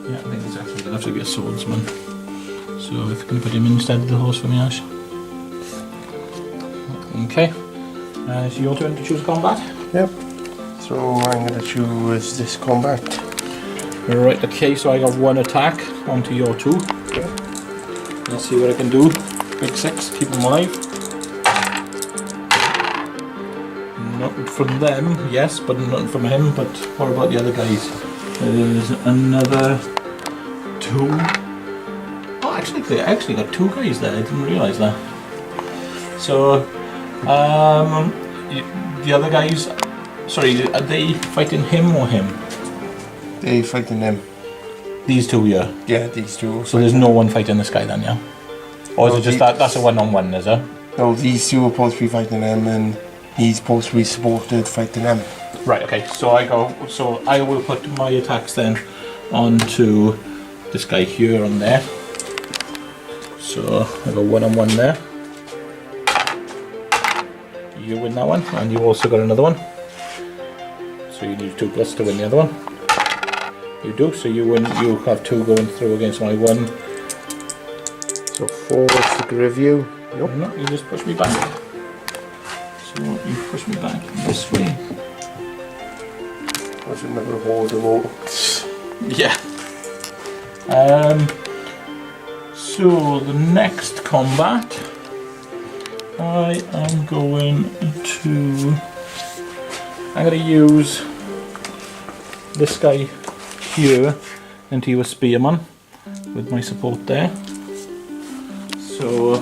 Yeah, I think he's actually going to have to be a swordsman. So if you can put him instead of the horse for me, Ash. Okay. It's your turn to choose combat. Yep. So I'm going to choose this combat. Right, okay, so I got 1 attack onto your 2. Okay. Let's see what I can do. Big 6, keep him alive. Nothing from them, yes, but nothing from him. But what about the other guys? There's another 2. Oh, actually, I actually got 2 guys there. I didn't realise that. So, the other guys, sorry, are they fighting him or him? They fighting them. These 2 here? Yeah, these 2. So there's no one fighting this guy then, yeah? Or is it just that's a one-on-one, is it? No, these 2 are supposed to be fighting them and he's supposed to be supported fighting them. Right, okay, so I will put my attacks then onto this guy here and there. So I got 1-on-1 there. You win that one, and you also got another one. So you need 2+ to win the other one. You do, so you win. You have 2 going through against my 1. So 4 is to give you. Nope. No, you just push me back. So you push me back this way. That's another horde of orcs. Yeah. So the next combat, I'm going to use this guy here into a spearman with my support there. So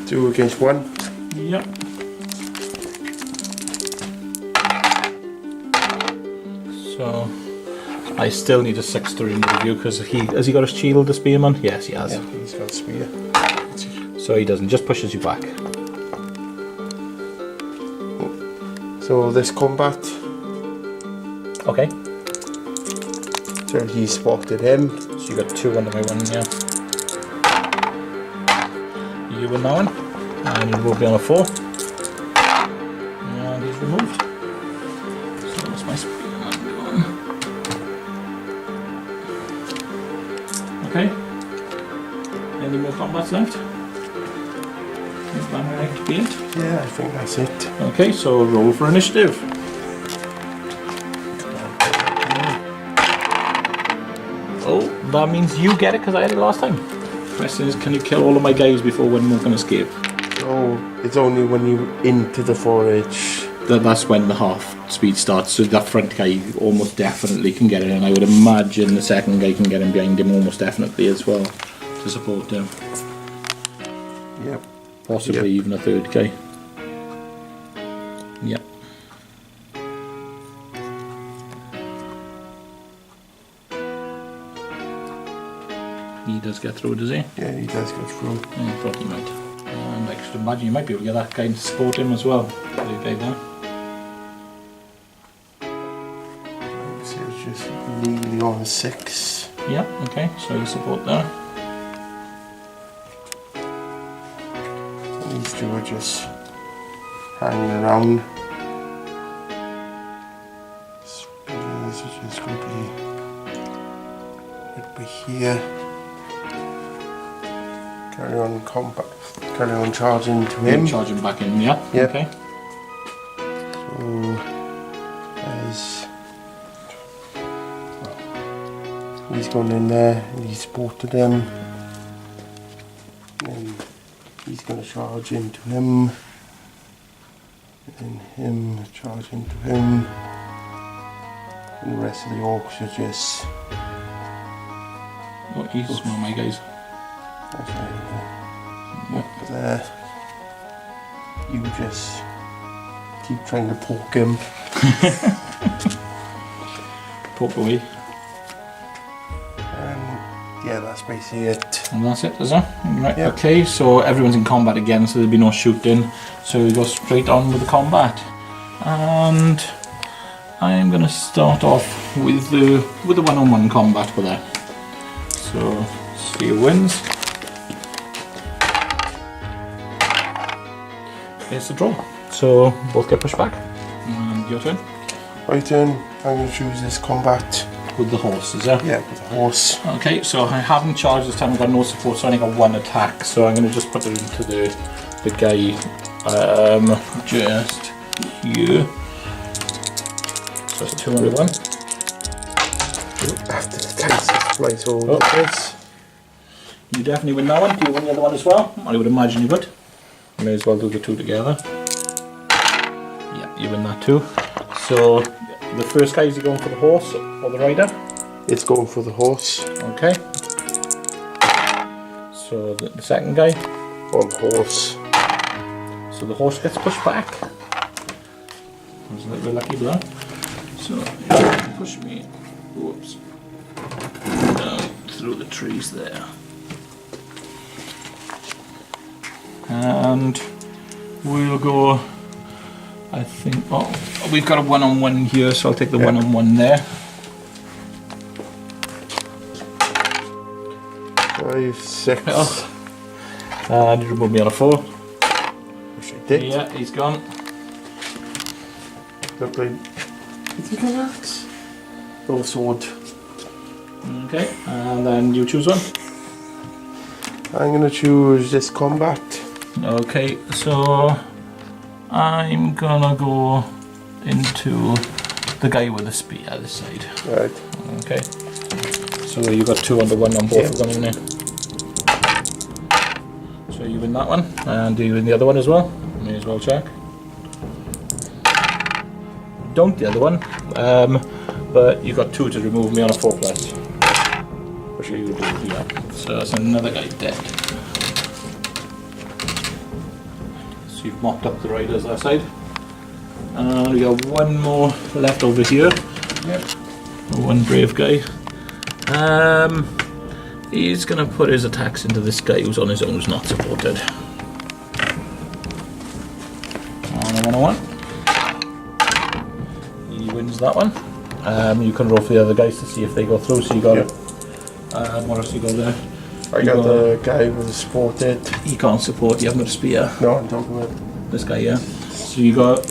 2 against 1. Yep. So I still need a 6 to remove you because has he got a shield, the spearman? Yes, he has. Yeah, he's got a spear. So he doesn't, just pushes you back. So this combat. Okay. So he spotted him. So you got 2 under my 1, yeah. You win that one. And he will be on a 4. And he's removed. So that's my spearman gone. Okay. Any more combats left? Is that right to be it? Yeah, I think that's it. Okay, so roll for initiative. Oh, that means you get it because I had it last time. Question is, can you kill all of my guys before one more can escape? So it's only when you into the forage. That's when the half speed starts, so that front guy almost definitely can get it, and I would imagine the second guy can get in behind him almost definitely as well to support him. Yep. Possibly even a third guy. Yep. He does get through, does he? Yeah, he does go through. Yeah, I thought he might. And I should imagine you might be able to get that guy to support him as well. Pretty big, huh? So it's just legally on a 6. Yeah, okay, so you support there. These 2 are just hanging around. Spears are just going to be right by here. carry on charging to him. Charge him back in, yeah? Yep. Okay. So, as he's gone in there and he's supported him. And he's going to charge into him. And him charge into him. And the rest of the orcs are just... Oh, he's one of my guys. That's right. Up there. You just keep trying to poke him. Poke away. And yeah, that's basically it. And that's it, is it? Right, Yep. okay, so everyone's in combat again, so there'll be no shooting. So we go straight on with the combat. And I'm gonna start off with the one-on-one combat with her. So see who wins. It's a draw. So both get pushed back. And your turn. My turn. I'm going to choose this combat. With the horse, is it? Yeah, with the horse. Okay, so I haven't charged this time, I've got no support, so I only got one attack. So I'm going to just put it into the guy just here. So that's 201. After the dice flies over the place. You definitely win that one. Do you win the other one as well? I would imagine you would. You may as well do the two together. Yeah, you win that too. So the first guy, is he going for the horse or the rider? It's going for the horse. Okay. So the second guy? On the horse. So the horse gets pushed back. I was a little bit lucky with that. So push me, whoops, down through the trees there. And we'll go, I think, oh, we've got a one-on-one here, so I'll take the one-on-one there. 5, 6. Oh. And you remove me on a 4. Which I did. Yeah, he's gone. Did you get that? Oh, sword. Okay, and then you choose one. I'm going to choose this combat. Okay, so I'm gonna go into the guy with the spear this side. Right. Okay. So you got 2 on the one on both of them in there. So you win that one, and do you win the other one as well? May as well check. Don't the other one, but you got 2 to remove me on a 4+. Which you do, yeah. So that's another guy dead. So you've mopped up the riders that side. And we got one more left over here. Yep. One brave guy. He's gonna put his attacks into this guy who's on his own, who's not supported. On a 101. He wins that one. You can roll for the other guys to see if they go through. So you got what else you got there? I got the guy with the supported. He can't support. You haven't got a spear. No, I'm talking about This guy, yeah. So you got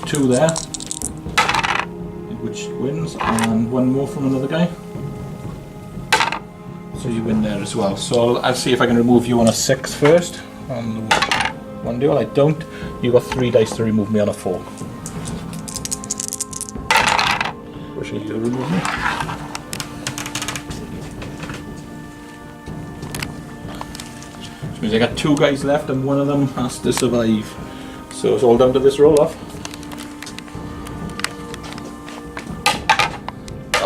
2 there, which wins, and 1 more from another guy. So you win there as well. So I'll see if I can remove you on a 6 first. On the one duel, I don't. You got 3 dice to remove me on a 4. Wish you to remove me. Which means I got 2 guys left, and one of them has to survive. So it's all down to this roll off.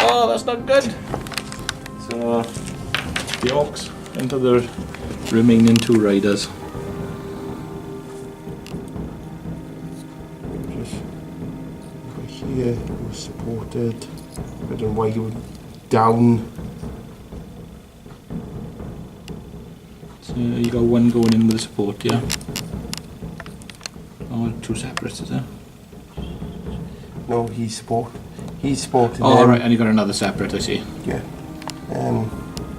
Oh, that's not good. So the orcs into the remaining 2 riders. just over here was supported. I don't know why you were down. So you got 1 going in with the support, yeah? Oh, 2 separates, is there? No, he's supported. Oh, him. right, and you got another separate, I see. Yeah.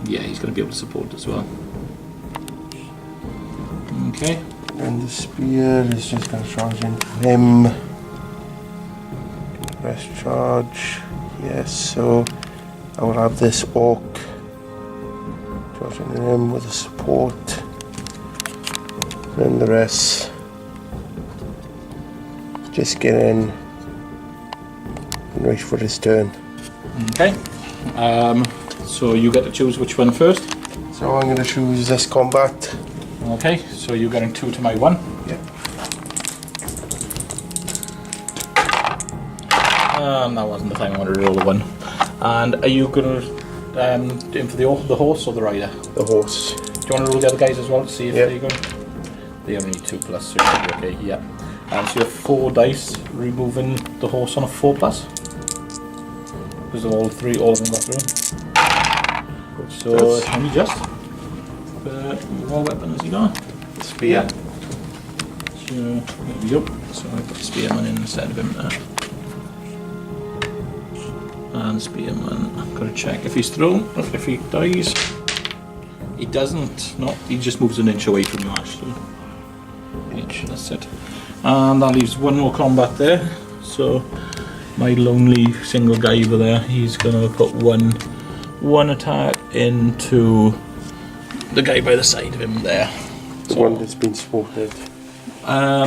Yeah, he's going to be able to support as well. Okay. And the spear is just going to charge into him. Rest charge. Yes, so I will have this orc charging in him with a support. and the rest just get in and wait for his turn. Okay. So you get to choose which one first. So I'm going to choose this combat. Okay, so you're getting 2 to my 1. Yeah. And that wasn't the time I wanted to roll a 1. And are you going to aim for the horse or the rider? The horse. Do you want to roll the other guys as well to see if Yeah. they go? They only need 2 plus, so it should be okay. Yeah. And so you have 4 dice, removing the horse on a 4 plus. Because all of them got through. So let me just. What weapon has he got? Spear. So there we go. So I put Spearman in instead of him there. And Spearman, I've got to check if he's thrown, if he dies. He doesn't. No, he just moves an inch away from you actually. Inch, that's it. And that leaves 1 more combat there. So my lonely single guy over there, he's gonna put one attack into the guy by the side of him there. The one that's been spotted.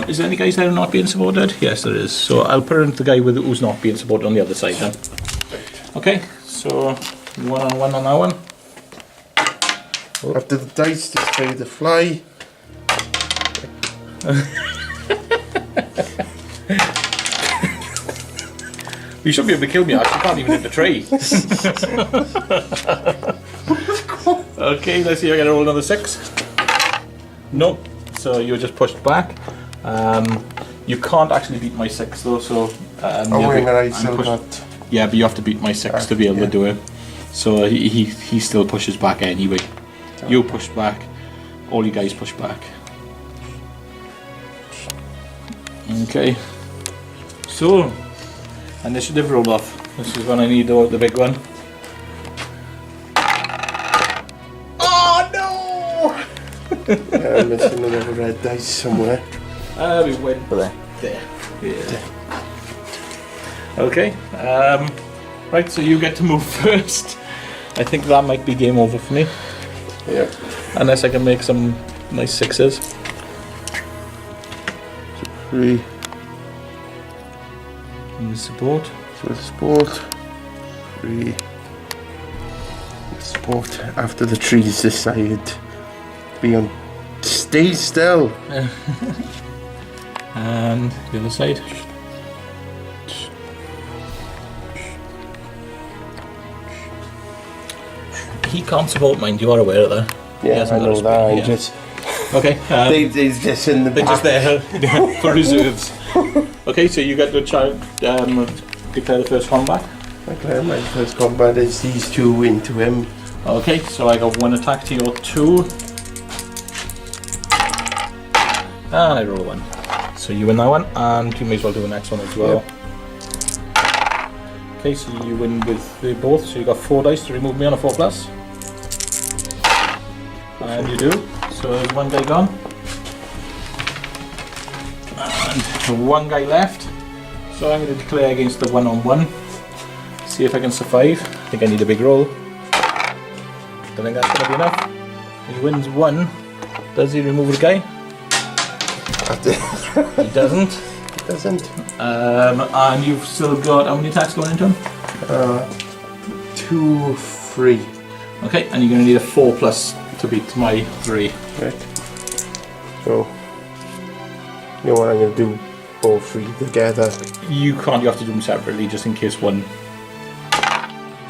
Is there any guys that are not being supported? Yes, there is. So I'll put in the guy who's not being supported on the other side then. Okay, so 1-on-1 on that one. After the dice display the fly. You should be able to kill me, actually. You can't even hit the tree. Okay, let's see if I get to roll another 6. Nope. So you're just pushed back. You can't actually beat my 6 though, so... Yeah, but you have to beat my 6 to be able to do it. So he still pushes back anyway. You push back. All you guys push back. Okay. So... initiative roll off. This is when I need the big one. Oh no! I'm missing another red dice somewhere. We went there. Yeah. Okay. Right, so you get to move first. I think that might be game over for me. Yeah. Unless I can make some nice 6s. 3. Support. So support. 3. Support after the trees decide be on. Stay still. And the other side. He can't support mine. You are aware of that. Yeah, I know that. I'm just. Okay. They're just in the. They're just there for reserves. Okay, so you get to declare the first combat. Okay, my first combat is these 2 into him. Okay, so I got 1 attack to your 2. And I roll a 1. So you win that one, and you may as well do the next one as well. Yep. Okay, so you win with both, so you got 4 dice to remove me on a 4 plus. And you do. So there's 1 guy gone. And 1 guy left. So I'm going to declare against the 1-on-1. See if I can survive. I think I need a big roll. Don't think that's going to be enough. He wins 1. Does he remove the guy? He doesn't. He doesn't. And you've still got how many attacks going into him? 2, 3. Okay, and you're going to need a 4 plus to beat my 3. Right. So, you know what I'm going to do? All 3 together. You can't. You have to do them separately, just in case one.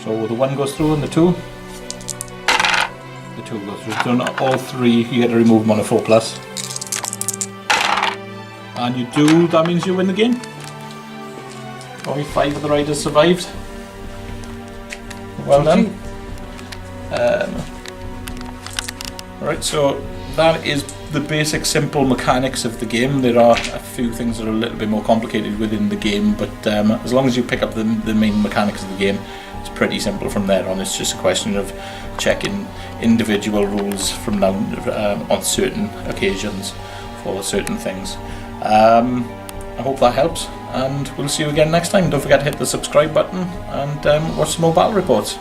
So the 1 goes through, and the 2. The 2 goes through. So not all 3. You get to remove them on a 4 plus. And you do. That means you win the game. Only 5 of the riders survived. Well done. Right, so that is the basic simple mechanics of the game. There are a few things that are a little bit more complicated within the game, but as long as you pick up the main mechanics of the game, it's pretty simple from there on. It's just a question of checking individual rules from now on certain occasions for certain things. I hope that helps, and we'll see you again next time. Don't forget to hit the subscribe button and watch some more battle reports.